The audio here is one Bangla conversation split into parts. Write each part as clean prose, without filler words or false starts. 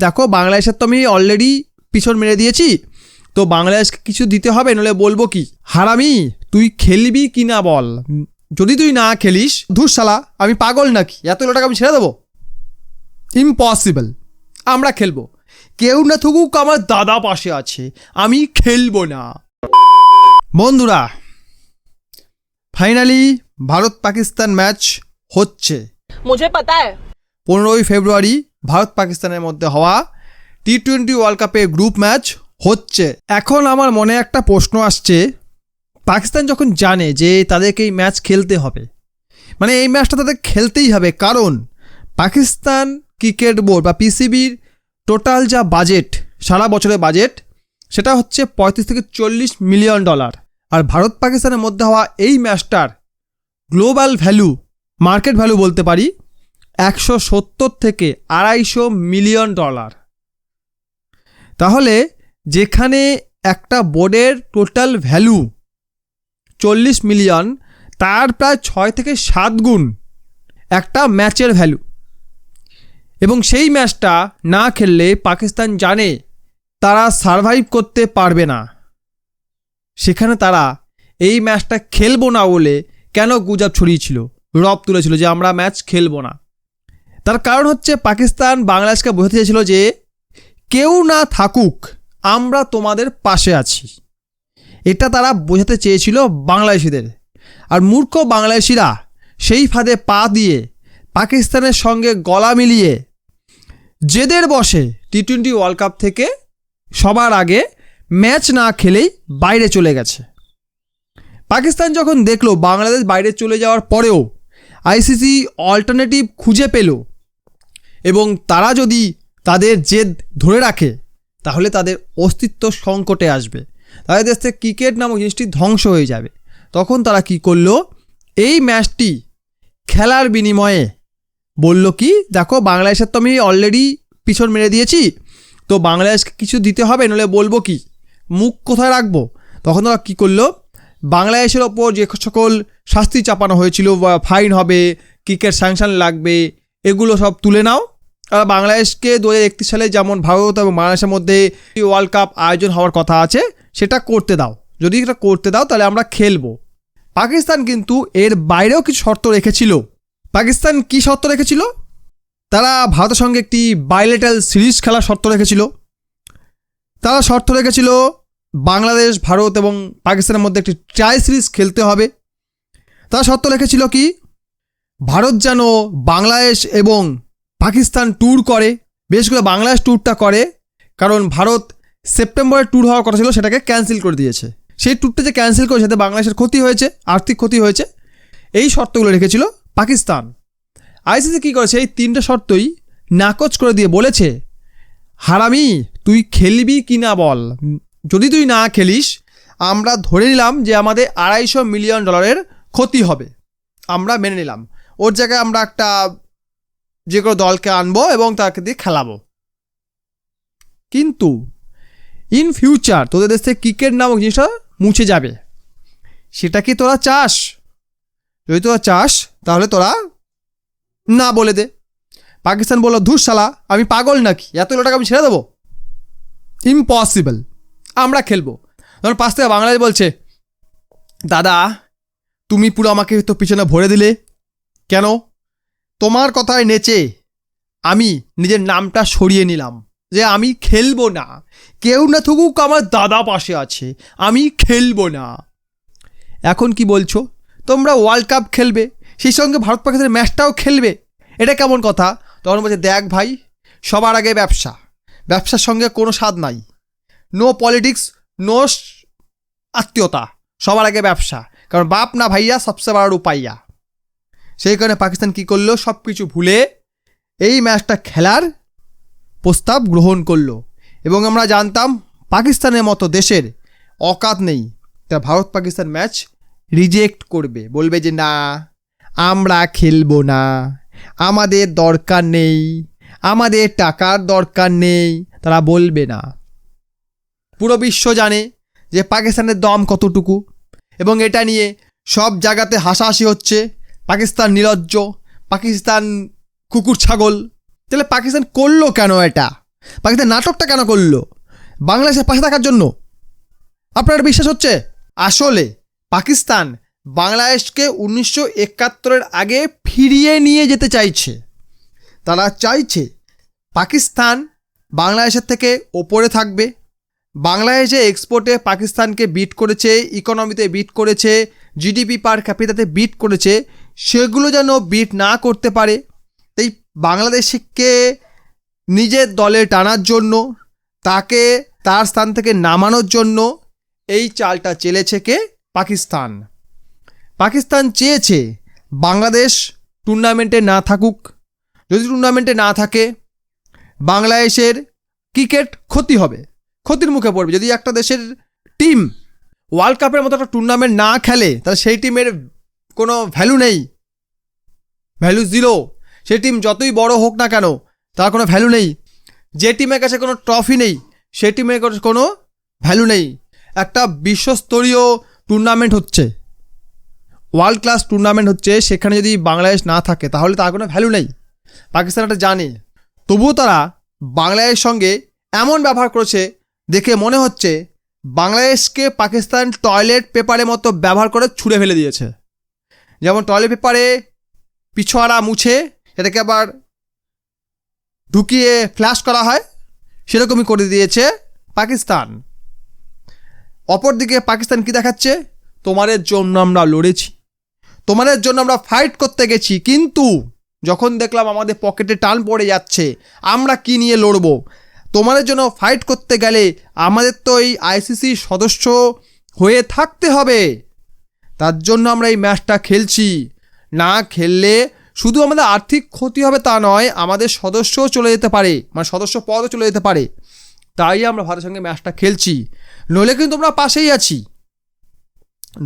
দেখো বাংলাদেশের তো আমি অলরেডি পিছন মেরে দিয়েছি, তো বাংলাদেশকে কিছু দিতে হবে, নলে বলবো কি হারামি তুই খেলবি কি না বল। যদি তুই না খেলিস, ধুর শালা আমি পাগল নাকি, এতগুলো টাকা আমি ছেড়ে দেবো? ইম্পসিবল, আমরা খেলবো। কেউ না থাকুক আমার দাদা পাশে আছে, আমি খেলবো না। বন্ধুরা, ফাইনালি ভারত পাকিস্তান ম্যাচ হচ্ছে। मुझे पता है 15ই ফেব্রুয়ারি ভারত পাকিস্তানের মধ্যে হওয়া টি-20 ওয়ার্ল্ড কাপের গ্রুপ ম্যাচ হচ্ছে। এখন আমার মনে একটা প্রশ্ন আসছে, পাকিস্তান যখন জানে যে তাদেরকে এই ম্যাচ খেলতে হবে, মানে এই ম্যাচটা তাদের খেলতেই হবে, কারণ পাকিস্তান ক্রিকেট বোর্ড বা পিসিবির টোটাল যা বাজেট, সারা বছরের বাজেট, সেটা হচ্ছে 35 থেকে 40 মিলিয়ন ডলার। আর ভারত পাকিস্তানের মধ্যে হওয়া এই ম্যাচটার গ্লোবাল ভ্যালু, মার্কেট ভ্যালু বলতে পারি 170 থেকে 250 মিলিয়ন ডলার। তাহলে যেখানে একটা বোর্ডের টোটাল ভ্যালু 40 মিলিয়ন, তার প্রায় 6 থেকে 7 গুণ একটা ম্যাচের ভ্যালু। এবং সেই ম্যাচটা না খেললে পাকিস্তান জানে তারা সারভাইভ করতে পারবে না। সেখানে তারা এই ম্যাচটা খেলবো না বলে কেন গুজব ছড়িয়েছিল, রব তুলেছিল যে আমরা ম্যাচ খেলবো না। তার কারণ হচ্ছে পাকিস্তান বাংলাদেশকে বোঝাতে চেয়েছিল যে কেউ না থাকুক, আমরা তোমাদের পাশে আছি। এটা তারা বোঝাতে চেয়েছিল বাংলাদেশিদের। আর মূর্খ বাংলাদেশিরা সেই ফাঁদে পা দিয়ে পাকিস্তানের সঙ্গে গলা মিলিয়ে জেদের বসে টি-20 ওয়ার্ল্ড কাপ থেকে সবার আগে ম্যাচ না খেলেই বাইরে চলে গেছে। পাকিস্তান যখন দেখলো বাংলাদেশ বাইরে চলে যাওয়ার পরেও আইসিসি অল্টারনেটিভ খুঁজে পেল, এবং তারা যদি তাদের জেদ ধরে রাখে তাহলে তাদের অস্তিত্ব সংকটে আসবে, তাদের দেশ থেকে ক্রিকেট নামক জিনিসটি ধ্বংস হয়ে যাবে। তখন তারা কি করলো, এই ম্যাচটি খেলার বিনিময়ে বলল কি, দেখো বাংলাদেশের তো আমি অলরেডি পিছন মেরে দিয়েছি, তো বাংলাদেশকে কিছু দিতে হবে, নলে বলবো কি, মুখ কোথায় রাখবো। তখন তারা কী করলো, বাংলাদেশের ওপর যে সকল শাস্তি চাপানো হয়েছিল, ফাইন হবে, ক্রিকেট স্যাংশন লাগবে, এগুলো সব তুলে নাও। আর বাংলাদেশকে 2031 সালে যেমন ভারত এবং বাংলাদেশের মধ্যে ওয়ার্ল্ড কাপ আয়োজন হওয়ার কথা আছে সেটা করতে দাও, যদি এটা করতে দাও তাহলে আমরা খেলবো। পাকিস্তান কিন্তু এর বাইরেও কিছু শর্ত রেখেছিল। পাকিস্তান কি শর্ত রেখেছিল? তারা ভারতের সঙ্গে একটি বাইলেটারাল সিরিজ খেলার শর্ত রেখেছিল। তারা শর্ত রেখেছিল বাংলাদেশ, ভারত এবং পাকিস্তানের মধ্যে একটি ট্রাই সিরিজ খেলতে হবে। তারা শর্ত রেখেছিল কি, ভারত যেন বাংলাদেশ এবং পাকিস্তান ট্যুর করে, বেশ করে বাংলাদেশ ট্যুরটা করে, কারণ ভারত সেপ্টেম্বরে ট্যুর হওয়ার কথা ছিল, সেটাকে ক্যান্সেল করে দিয়েছে। সেই ট্যুরটা যে ক্যান্সেল করে সেটা বাংলাদেশের ক্ষতি হয়েছে, আর্থিক ক্ষতি হয়েছে। এই শর্তগুলো রেখেছিল পাকিস্তান। আইসিসি কী করেছে, এই 3টে শর্তই নাকচ করে দিয়ে বলেছে, হারামি তুই খেলবি কি না বল। যদি তুই না খেলিস, আমরা ধরে নিলাম যে আমাদের 250 মিলিয়ন ডলারের ক্ষতি হবে, আমরা মেনে নিলাম। ওর জায়গায় আমরা একটা যে কোনো দলকে আনবো এবং তাকে দিয়ে খেলাবো। কিন্তু ইন ফিউচার তোদের দেশ থেকে ক্রিকেট নামক জিনিসটা মুছে যাবে। সেটা কি তোরা চাস? যদি তোরা চাস তাহলে তোরা না বলে দে। পাকিস্তান বলল, ধুর শালা আমি পাগল নাকি, এতগুলো টাকা আমি ছেড়ে দেবো? ইম্পসিবল, আমরা খেলবো। তখন পাশ থেকে বাংলাদেশ বলছে, দাদা তুমি পুরো আমাকে তো পিছনে ভরে দিলে কেন? তোমার কথায় নেচে আমি নিজের নামটা সরিয়ে নিলাম যে আমি খেলবো না। কেউ না থাকুক আমার দাদা পাশে আছে, আমি খেলবো না। এখন কি বলছো, তোমরা ওয়ার্ল্ড কাপ খেলবে, সেই সঙ্গে ভারত পাকিস্তানের ম্যাচটাও খেলবে, এটা কেমন কথা? তখন বলছে, দেখ ভাই, সবার আগে ব্যবসা, ব্যবসার সঙ্গে কোনো স্বাদ নাই, নো পলিটিক্স, নো আত্মীয়তা, সবার আগে ব্যবসা, কারণ বাপ না ভাইয়া সবসে বড় রুপাইয়া। সেই কারণে পাকিস্তান কী করলো, সব কিছু ভুলে এই ম্যাচটা খেলার প্রস্তাব গ্রহণ করলো। এবং আমরা জানতাম পাকিস্তানের মতো দেশের অকাত নেই, তা ভারত পাকিস্তান ম্যাচ রিজেক্ট করবে, বলবে যে না আমরা খেলবো না, আমাদের দরকার নেই, আমাদের টাকার দরকার নেই, তারা বলবে না। পুরো বিশ্ব জানে যে পাকিস্তানের দম কতটুকু, এবং এটা নিয়ে সব জায়গাতে হাসাহাসি হচ্ছে, পাকিস্তান নির্লজ্জ, পাকিস্তান কুকুর ছাগল। তাহলে পাকিস্তান করলো কেন এটা? পাকিস্তান নাটকটা কেন করলো? বাংলাদেশের পাশে থাকার জন্য? আপনার বিশ্বাস হচ্ছে? আসলে পাকিস্তান বাংলাদেশকে 1971-এর আগে ফিরিয়ে নিয়ে যেতে চাইছে। তারা চাইছে পাকিস্তান বাংলাদেশের থেকে ওপরে থাকবে। বাংলাদেশে এক্সপোর্টে পাকিস্তানকে বিট করেছে, ইকোনমিতে বিট করেছে, জিডিপি পার ক্যাপিটাতে বিট করেছে, সেগুলো যেন বিট না করতে পারে। তাই বাংলাদেশকে নিজের দলে টানার জন্য, তাকে তার স্থান থেকে নামানোর জন্য এই চালটা চেলেছে কে? পাকিস্তান। পাকিস্তান চেয়েছে বাংলাদেশ টুর্নামেন্টে না থাকুক। যদি টুর্নামেন্টে না থাকে বাংলাদেশের ক্রিকেট ক্ষতি হবে, ক্ষতির মুখে পড়বে। যদি একটা দেশের টিম ওয়ার্ল্ড কাপের মতো একটা টুর্নামেন্ট না খেলে, তাহলে সেই টিমের কোনো ভ্যালু নেই, ভ্যালু জিরো। সেই টিম যতই বড় হোক না কেন, তার কোনো ভ্যালু নেই। যে টিমের কাছে কোনো ট্রফি নেই, সেই টিমের কাছে কোনো ভ্যালু নেই। একটা বিশ্বস্তরীয় টুর্নামেন্ট হচ্ছে, ওয়ার্ল্ড ক্লাস টুর্নামেন্ট হচ্ছে, সেখানে যদি বাংলাদেশ না থাকে তাহলে তার কোনো ভ্যালু নেই। পাকিস্তান এটা জানে, তবুও তারা বাংলাদেশের সঙ্গে এমন ব্যবহার করেছে দেখে মনে হচ্ছে বাংলাদেশকে পাকিস্তান টয়লেট পেপারের মতো ব্যবহার করে ছুঁড়ে ফেলে দিয়েছে। যেমন টয়লেট পেপারে পিছোয়ারা মুছে সেটাকে আবার ঢুকিয়ে ফ্ল্যাশ করা হয়, সেরকমই করে দিয়েছে পাকিস্তান। অপরদিকে পাকিস্তান কি দেখাচ্ছে? তোমাদের জন্য আমরা লড়েছি, তোমাদের জন্য আমরা ফাইট করতে গেছি, কিন্তু যখন দেখলাম আমাদের পকেটে টান পড়ে যাচ্ছে, আমরা কি নিয়ে লড়বো? তোমাদের জন্য ফাইট করতে গেলে আমাদের তো এই আইসিসি সদস্য হয়ে থাকতে হবে, তার জন্য আমরা এই ম্যাচটা খেলছি। না খেললে শুধু আমাদের আর্থিক ক্ষতি হবে তা নয়, আমাদের সদস্যও চলে যেতে পারে, মানে সদস্য পদও চলে যেতে পারে। তাই আমরা ভারতের সঙ্গে ম্যাচটা খেলছি, নইলে কিন্তু আমরা পাশেই আছি,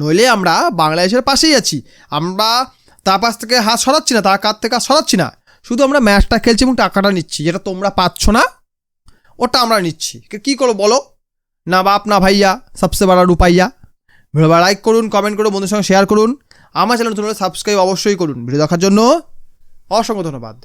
নইলে আমরা বাংলাদেশের পাশেই আছি। আমরা তার পাশ থেকে হাত সরাচ্ছি না, তার কাছ থেকে হাত সরাচ্ছি না, শুধু আমরা ম্যাচটা খেলছি এবং টাকাটা নিচ্ছি। যেটা তোমরা পাচ্ছ না ওটা আমরা নিচ্ছি। কী করো বলো? না বাপ না ভাইয়া, সবসে বড় রুপাইয়া। ভিডিও লাইক করুন, কমেন্ট করুন, বন্ধুদের সঙ্গে শেয়ার করুন। আমার চ্যানেল নতুন হলে সাবস্ক্রাইব অবশ্যই করুন। ভিডিও দেখার জন্য অসংখ্য ধন্যবাদ।